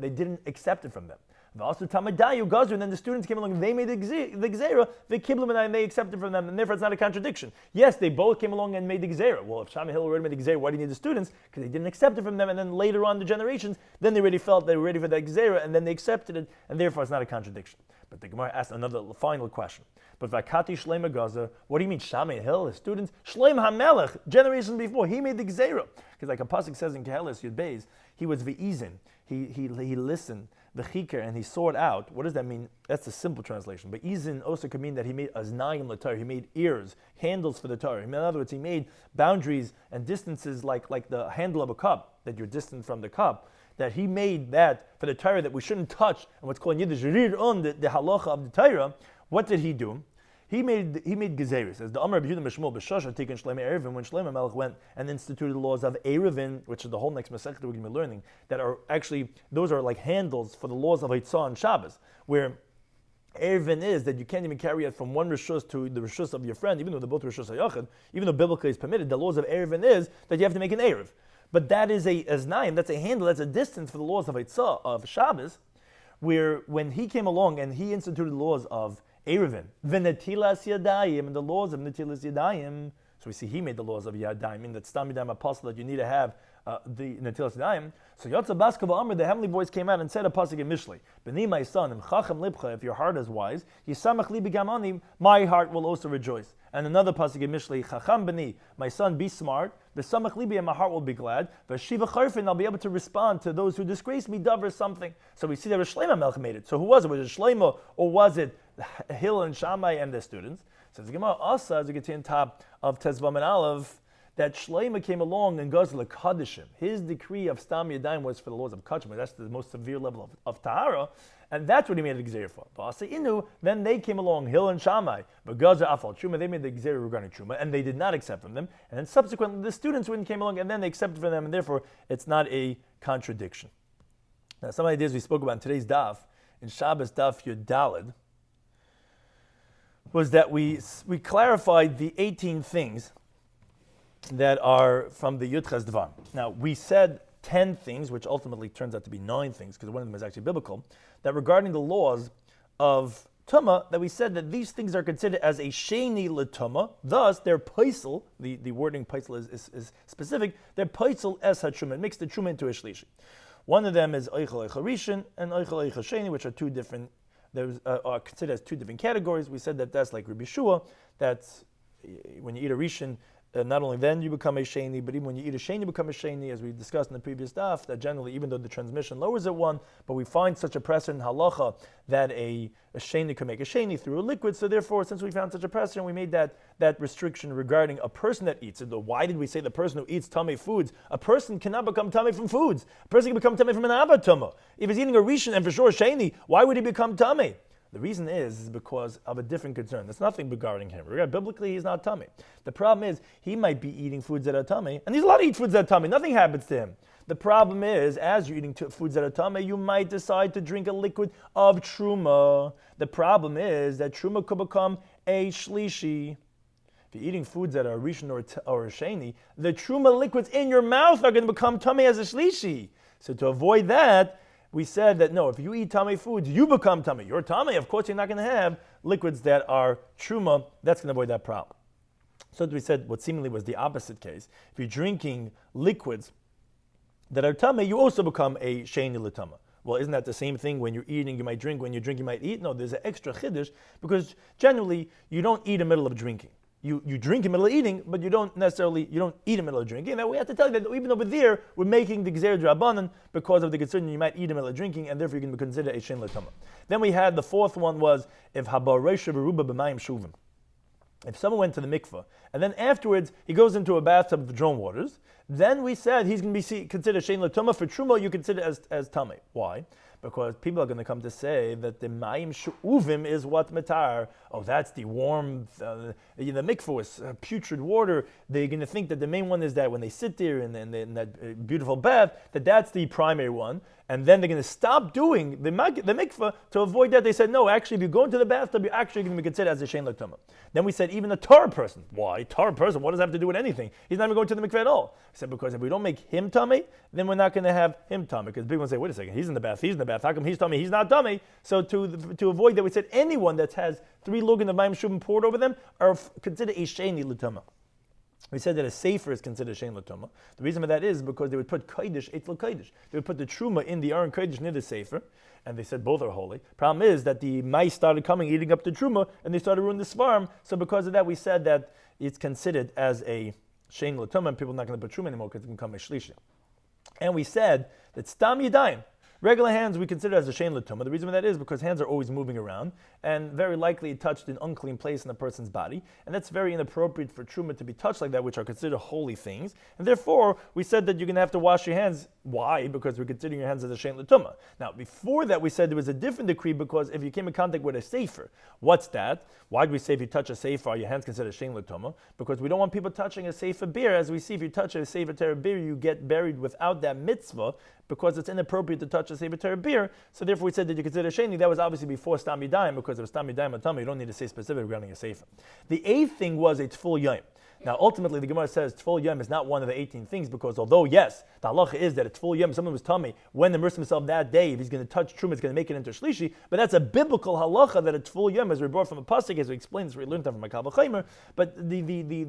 they didn't accept it from them. And then the students came along and they made the Gzeira, the Kiblim and they accepted from them, and therefore it's not a contradiction. Yes, they both came along and made the Gzeira. Well, if Shammai Hill already made the Gzeira, why do you need the students? Because they didn't accept it from them, and then later on the generations, then they already felt they were ready for that Gzeira, and then they accepted it, and therefore it's not a contradiction. But the Gemara asked another final question. But Vakati Shleima Gaza, what do you mean Shammai Hill, his students? Shleim HaMelech, generations before, he made the Gzeira. Because like a pasuk says in Kehelis Yud Beis, he was V'izin, he listened, the chikar, and he saw it out. What does that mean? That's a simple translation. But izin also could mean that he made aznayim l'Torah. He made ears, handles for the Torah. In other words, he made boundaries and distances like the handle of a cup, that you're distant from the cup, that he made that for the Torah that we shouldn't touch, and what's called in Yiddish, the halacha of the Torah. What did he do? He made gezeris. As the Amar Yehuda Meshmul b'Shosha taken Shlomo Eruvin, when Shlomo Melech went and instituted the laws of Eruvin, which is the whole next Masechta we're going to be learning, that are actually, those are like handles for the laws of Eitzah and Shabbos, where Eruvin is that you can't even carry it from one Rishus to the Rishus of your friend, even though they're both Rishus HaYachid, even though biblically it's permitted, the laws of Eruvin is that you have to make an Eruv. But that is a Aznayim, that's a handle, that's a distance for the laws of Eitzah, of Shabbos, where when he came along and he instituted the laws of Eruvin, v'netilas yadayim, and the laws of netilas yadayim. So we see he made the laws of yadayim, meaning that stam yadayim apostle that you need to have the Natilas Yadayim. So Yotza Baskava Amr, the heavenly voice came out and said a pasuk in Mishlei, B'ni, my son, im chacham libcha, if your heart is wise, yisamach libi gamani, my heart will also rejoice. And another pasuk in Mishlei, Chacham B'ni, my son, be smart, v'samach libi, and my heart will be glad, v'shiva charfin, I'll be able to respond to those who disgrace me, davar something. So we see that Rabbi Shloimy Melech made it. So who was it? Was it Shloimo, or was it Hillel and Shammai and their students? So the Gemara Asa, as we get to the top of Tezvav and Aleph, that Shloimo came along and goes to the Kadishim. His decree of Stam Yadayim was for the laws of Kachim. That's the most severe level of Tahara, and that's what he made the Gzeir for. V'asa Inu, then they came along, Hillel and Shammai, but Gaza Afal Truma, they made the Gzeir regarding Truma, and they did not accept from them. And then subsequently, the students went and came along, and then they accepted from them, and therefore, it's not a contradiction. Now, some ideas we spoke about in today's Daf, in Shabbos Daf Yudalid, was that we clarified the 18 things that are from the Yudches Dvar. Now, we said 10 things, which ultimately turns out to be 9 things, because one of them is actually biblical, that regarding the laws of Tumah, that we said that these things are considered as a Sheni L'Tumah, thus their Paisel, the wording Paisel is specific, their Paisel es HaTruma, it makes the Truma into a Shlishi. One of them is Eichel Eichel Rishon and Eichel Eichel Sheni, which are two different, are considered as two different categories. We said that that's like Rabbi Shua, that's when you eat a Rishon, not only then you become a sheni, but even when you eat a sheni, you become a sheni, as we discussed in the previous daf, that generally, even though the transmission lowers it one, but we find such a precedent in halacha that a sheni can make a sheni through a liquid, so therefore, since we found such a precedent, we made that restriction regarding a person that eats. And why did we say the person who eats tummy foods? A person cannot become tummy from foods. A person can become tummy from an avatuma. If he's eating a rishon and for sure sheni, why would he become tummy? The reason is because of a different concern. There's nothing regarding him. Biblically, he's not tummy. The problem is he might be eating foods that are tummy, and he's allowed to eat foods that are tummy. Nothing happens to him. The problem is, as you're eating foods that are tummy, you might decide to drink a liquid of truma. The problem is that truma could become a shlishi. If you're eating foods that are rishon or sheni, the truma liquids in your mouth are going to become tummy as a shlishi. So to avoid that, we said that no, if you eat tummy foods, you become tummy. You're tummy, of course you're not going to have liquids that are truma. That's going to avoid that problem. So we said what seemingly was the opposite case. If you're drinking liquids that are tummy, you also become a sheni l'tumah. Well, isn't that the same thing? When you're eating, you might drink. When you drink, you might eat. No, there's an extra chiddush, because generally you don't eat in the middle of drinking. You drink in the middle of eating, but you don't eat in the middle of drinking. Now we have to tell you that even over there, we're making the Gzeir Drabanan because of the concern you might eat in the middle of drinking, and therefore you can consider a Shein L'Tumah. Then we had the fourth one was, if Habar Reisha Beruba B'mayim Shuvim. If someone went to the mikveh, and then afterwards he goes into a bathtub with drawn waters, then we said he's going to be considered Shein L'Tumah. For Truma, you consider as Tameh. Why? Because people are going to come to say that the Mayim Shu'uvim is what Matar. Oh, that's the warm, the mikveh is putrid water. They're going to think that the main one is that when they sit there in that beautiful bath, that's the primary one. And then they're going to stop doing the mikveh to avoid that. They said, no, actually, if you go into the bathtub, you're actually going to be considered as a Shein L'Tumah. Then we said, even a Torah person. Why? Torah person, what does that have to do with anything? He's not even going to the mikveh at all. I said, because if we don't make him tummy, then we're not going to have him tummy. Because people say, wait a second, he's in the bath. How come he's tummy? He's not tummy. So to avoid that, we said anyone that has 3 lugan of mayim shuvim poured over them are considered a Sheini L'Tumah. We said that a sefer is considered Shein L'Tumah. The reason for that is because they would put Kodesh, Eitzel Kodesh. They would put the Truma in the Aron Kodesh near the sefer, and they said both are holy. Problem is that the mice started coming, eating up the Truma, and they started ruining the svarm. So because of that, we said that it's considered as a Shein L'Tumah, and people are not going to put Truma anymore because it can become a Shlishi. And we said that Stam Yadayim, regular hands we consider as a Shein L'Tumah. The reason for that is because hands are always moving around and very likely touched in unclean place in a person's body. And that's very inappropriate for Truma to be touched like that, which are considered holy things. And therefore, we said that you're going to have to wash your hands. Why? Because we're considering your hands as a Shein L'Tumah. Now, before that, we said there was a different decree because if you came in contact with a sefer, what's that? Why do we say if you touch a sefer, your hands considered Shein L'Tumah? Because we don't want people touching a sefer beer. As we see, if you touch a sefer Torah beer, you get buried without that mitzvah, because it's inappropriate to touch a sefer Torah beer. So therefore we said that you consider sheni. That was obviously before Stam Yadayim, because if Stam Yadayim or Tumah, you don't need to say specific regarding a sefer. The eighth thing was a Tful Yom. Now, ultimately, the Gemara says Tful Yom is not one of the 18 things because although, yes, the halacha is that a Tful Yom, someone was tummy, when immerse himself that day, if he's going to touch Truma, it's going to make it into Shlishi, but that's a biblical halacha that a Tful Yom, as we brought from a pasuk, as we explained this, we learned that from a Kal V'Chomer, but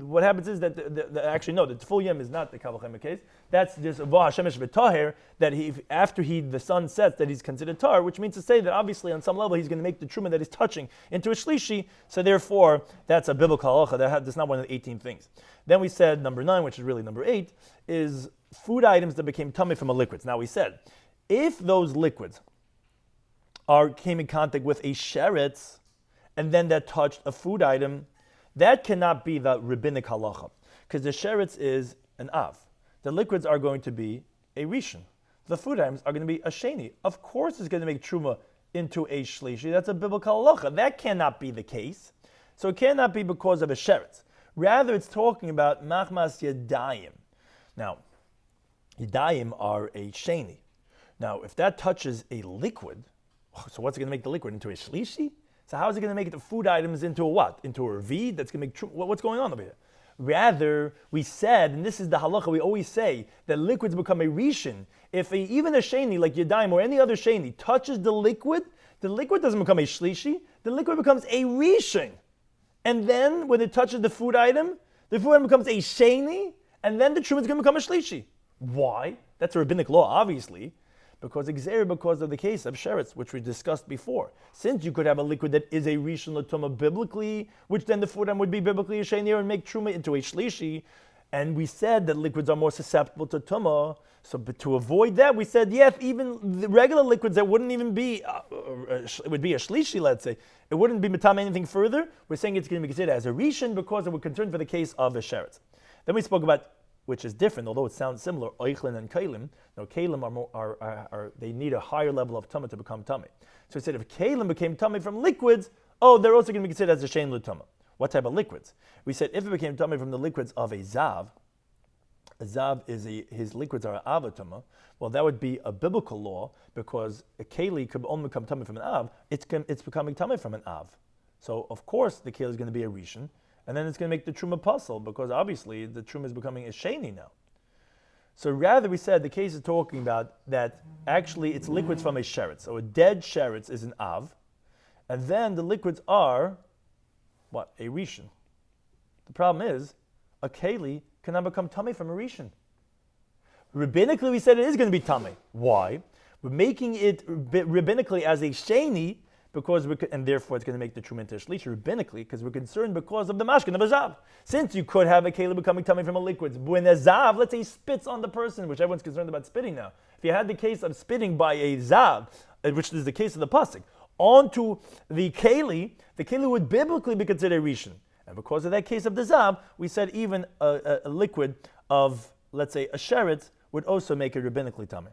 what happens is that, actually, no, the Tful Yom is not the Kal V'Chomer case, that's just Vah Hashemesh V'Taher, that after the sun sets, that he's considered tar, which means to say that obviously on some level he's going to make the Truma that he's touching into a Shlishi, so therefore, that's a biblical halacha, that's not one of the 18 things. Then we said number 9, which is really number 8, is food items that became tummy from a liquids. Now we said, if those liquids came in contact with a sheretz, and then that touched a food item, that cannot be the rabbinic halacha, because the sheretz is an av. The liquids are going to be a rishon. The food items are going to be a sheni. Of course it's going to make truma into a shlishi. That's a biblical halacha. That cannot be the case. So it cannot be because of a sheretz. Rather, it's talking about machmas yadayim. Now, yadayim are a sheni. Now, if that touches a liquid, so what's it going to make the liquid into a shlishi? So how is it going to make the food items into a what? Into a revid? That's going to make what's going on over here? Rather, we said, and this is the halacha, we always say that liquids become a rishon. If even a sheni like yadayim or any other sheni touches the liquid doesn't become a shlishi. The liquid becomes a rishon. And then, when it touches the food item becomes a sheni, and then the truma is going to become a shlishi. Why? That's a rabbinic law, obviously, because of the case of sheretz, which we discussed before. Since you could have a liquid that is a rishon l'tumah biblically, which then the food item would be biblically a sheni and make truma into a shlishi, and we said that liquids are more susceptible to tumah. So, but to avoid that, we said, yes, even the regular liquids that wouldn't even be, it would be a shlishi, let's say, it wouldn't be mitam anything further. We're saying it's going to be considered as a rishon because we're concerned for the case of a sheretz. Then we spoke about, which is different, although it sounds similar, oichlin and kalim. Now, kalim they need a higher level of tumah to become tummy. So we said if kalim became tummy from liquids, they're also going to be considered as a shein l'tumah. What type of liquids? We said if it became tummy from the liquids of a zav his liquids are avatuma. Well, that would be a biblical law because a keli could only become tummy from an av. It's becoming tummy from an av. So of course the keli is going to be a rishon, and then it's going to make the truma puzzle because obviously the truma is becoming a sheni now. So rather we said the case is talking about that actually it's liquids from a sheretz. So a dead sheretz is an av, and then the liquids are what? A rishon. The problem is a keli cannot become tummy from a rishon. Rabbinically, we said it is going to be tummy. Why? We're making it rabbinically as a sheni and therefore it's going to make the truma into a shlishi rabbinically because we're concerned because of the mashkin of a zav. Since you could have a keli becoming tummy from a liquid, when a zav, let's say, spits on the person, which everyone's concerned about spitting now. If you had the case of spitting by a zav, which is the case of the pasuk, onto the keli would biblically be considered a rishon. And because of that case of the zav, we said even a liquid of, let's say, a sheretz would also make it rabbinically tummy.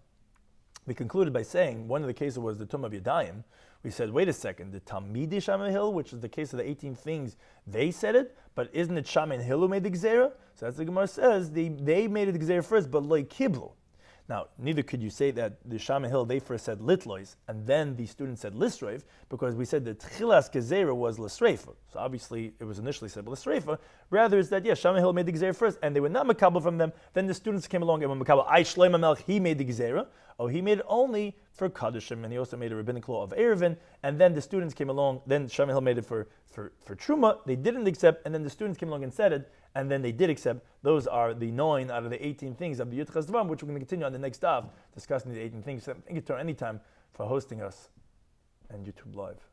We concluded by saying one of the cases was the tumah of yadayim. We said, wait a second, the Talmidei Shammai Hill, which is the case of the 18 things, they said it, but isn't it Shammai and Hill who made the gzera? So that's the Gemara says, they made it the gzera first, but loy kiblu. Now, neither could you say that the Shammai Hill, they first said litlois, and then the students said lisreif, because we said that tchilas gezerah was lisreifa. So obviously, it was initially said lisreifa. Rather, is that, yes, Shammai Hill made the gezerah first, and they were not makabel from them. Then the students came along and were makabel. Shloimo Melech, he made the gezerah. He made it only for Kaddishim, and he also made a rabbinic law of Erevin, and then the students came along, then Shammai Hill made it for Truma, they didn't accept, and then the students came along and said it, and then they did accept. Those are the 9 out of the 18 things of the Yud Ches Dvarim, which we're going to continue on the next Daf, discussing the 18 things. So thank you to anytime for hosting us and YouTube Live.